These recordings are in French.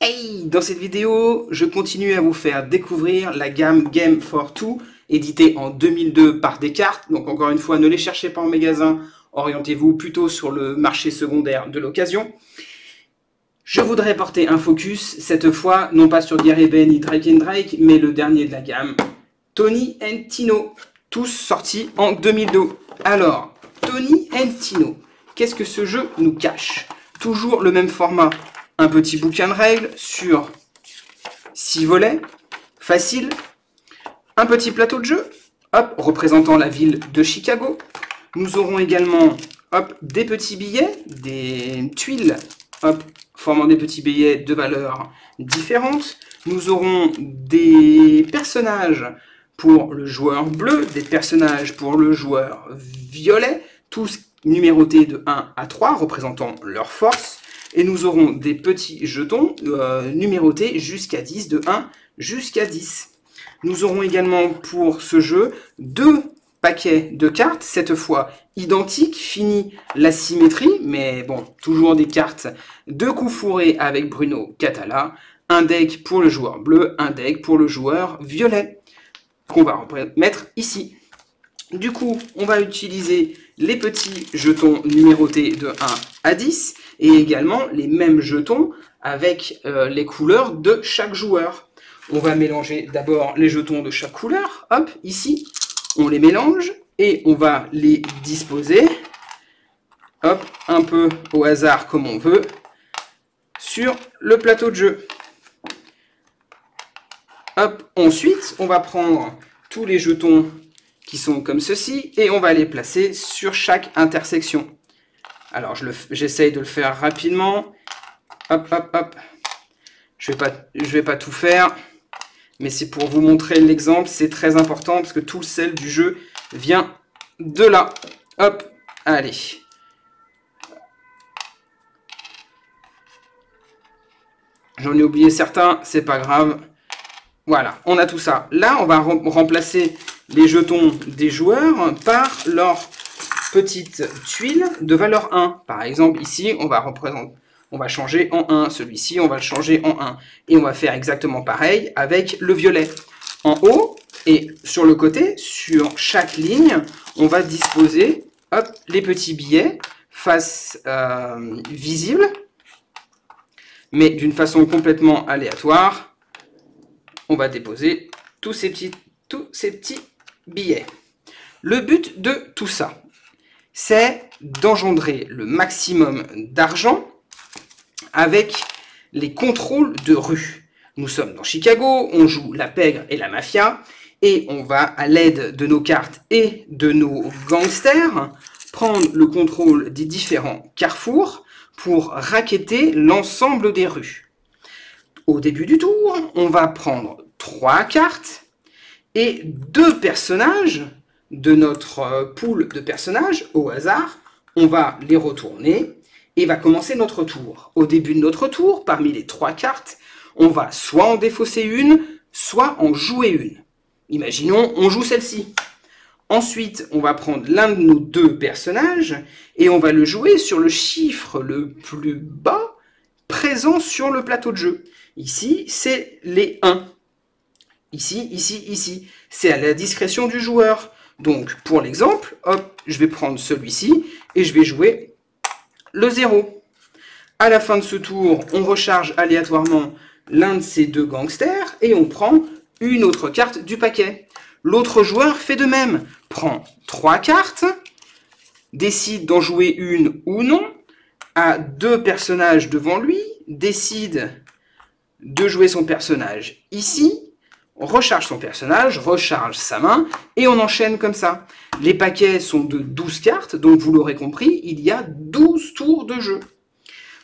Hey, dans cette vidéo, je continue à vous faire découvrir la gamme Game for Two, éditée en 2002 par Descartes. Donc encore une fois, ne les cherchez pas en magasin, orientez-vous plutôt sur le marché secondaire de l'occasion. Je voudrais porter un focus, cette fois, non pas sur Gary Ben ni Drake and Drake, mais le dernier de la gamme, Tony and Tino, tous sortis en 2002. Alors, Tony and Tino, qu'est-ce que ce jeu nous cache? Toujours le même format. Un petit bouquin de règles sur 6 volets, facile. Un petit plateau de jeu, hop, représentant la ville de Chicago. Nous aurons également, hop, des petits billets, des tuiles, hop, formant des petits billets de valeurs différentes. Nous aurons des personnages pour le joueur bleu, des personnages pour le joueur violet, tous numérotés de 1 à 3, représentant leur force. Et nous aurons des petits jetons numérotés jusqu'à 10, de 1 jusqu'à 10. Nous aurons également pour ce jeu 2 paquets de cartes, cette fois identiques, fini la symétrie, mais bon, toujours des cartes de coups fourrés avec Bruno Catala, un deck pour le joueur bleu, un deck pour le joueur violet, qu'on va mettre ici. Du coup, on va utiliser les petits jetons numérotés de 1 à 10 et également les mêmes jetons avec les couleurs de chaque joueur. On va mélanger d'abord les jetons de chaque couleur. Hop, ici, on les mélange et on va les disposer, hop, un peu au hasard comme on veut, sur le plateau de jeu. Hop, ensuite, on va prendre tous les jetons qui sont comme ceci, et on va les placer sur chaque intersection. Alors, j'essaye de le faire rapidement. Hop, hop, hop. Je vais pas tout faire, mais c'est pour vous montrer l'exemple. C'est très important, parce que tout le sel du jeu vient de là. Hop, allez. J'en ai oublié certains, c'est pas grave. Voilà, on a tout ça. Là, on va remplacer les jetons des joueurs par leur petite tuile de valeur 1. Par exemple, ici, on va changer en 1. Celui-ci, on va le changer en 1. Et on va faire exactement pareil avec le violet. En haut et sur le côté, sur chaque ligne, on va disposer, hop, les petits billets face visible, mais d'une façon complètement aléatoire. On va déposer tous ces petits billets. Le but de tout ça, c'est d'engendrer le maximum d'argent avec les contrôles de rue. Nous sommes dans Chicago, on joue la pègre et la mafia, et on va, à l'aide de nos cartes et de nos gangsters, prendre le contrôle des différents carrefours pour racketter l'ensemble des rues. Au début du tour, on va prendre 3 cartes et 2 personnages de notre pool de personnages au hasard. On va les retourner et va commencer notre tour. Au début de notre tour, parmi les 3 cartes, on va soit en défausser une, soit en jouer une. Imaginons, on joue celle-ci. Ensuite, on va prendre l'un de nos 2 personnages et on va le jouer sur le chiffre le plus bas présent sur le plateau de jeu. Ici, c'est les 1. Ici, ici, ici. C'est à la discrétion du joueur. Donc, pour l'exemple, hop, je vais prendre celui-ci et je vais jouer le 0. À la fin de ce tour, on recharge aléatoirement l'un de ces 2 gangsters et on prend une autre carte du paquet. L'autre joueur fait de même. Prend 3 cartes, décide d'en jouer une ou non, a 2 personnages devant lui, décide de jouer son personnage ici, recharge son personnage, recharge sa main, et on enchaîne comme ça. Les paquets sont de 12 cartes, donc vous l'aurez compris, il y a 12 tours de jeu.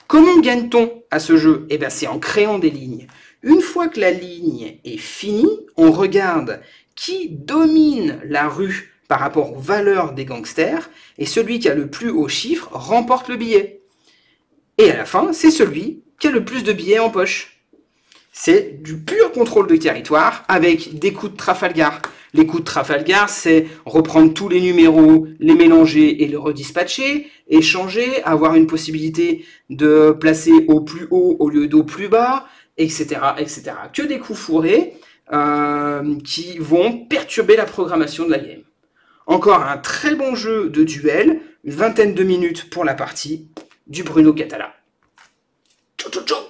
Comment gagne-t-on à ce jeu? Eh bien, c'est en créant des lignes. Une fois que la ligne est finie, on regarde qui domine la rue par rapport aux valeurs des gangsters, et celui qui a le plus haut chiffre remporte le billet. Et à la fin, c'est celui qui a le plus de billets en poche. C'est du pur contrôle de territoire avec des coups de Trafalgar. Les coups de Trafalgar, c'est reprendre tous les numéros, les mélanger et les redispatcher, échanger, avoir une possibilité de placer au plus haut au lieu d'au plus bas, etc., etc. Que des coups fourrés qui vont perturber la programmation de la game. Encore un très bon jeu de duel, une vingtaine de minutes pour la partie du Bruno Catala. Ciao, ciao, ciao.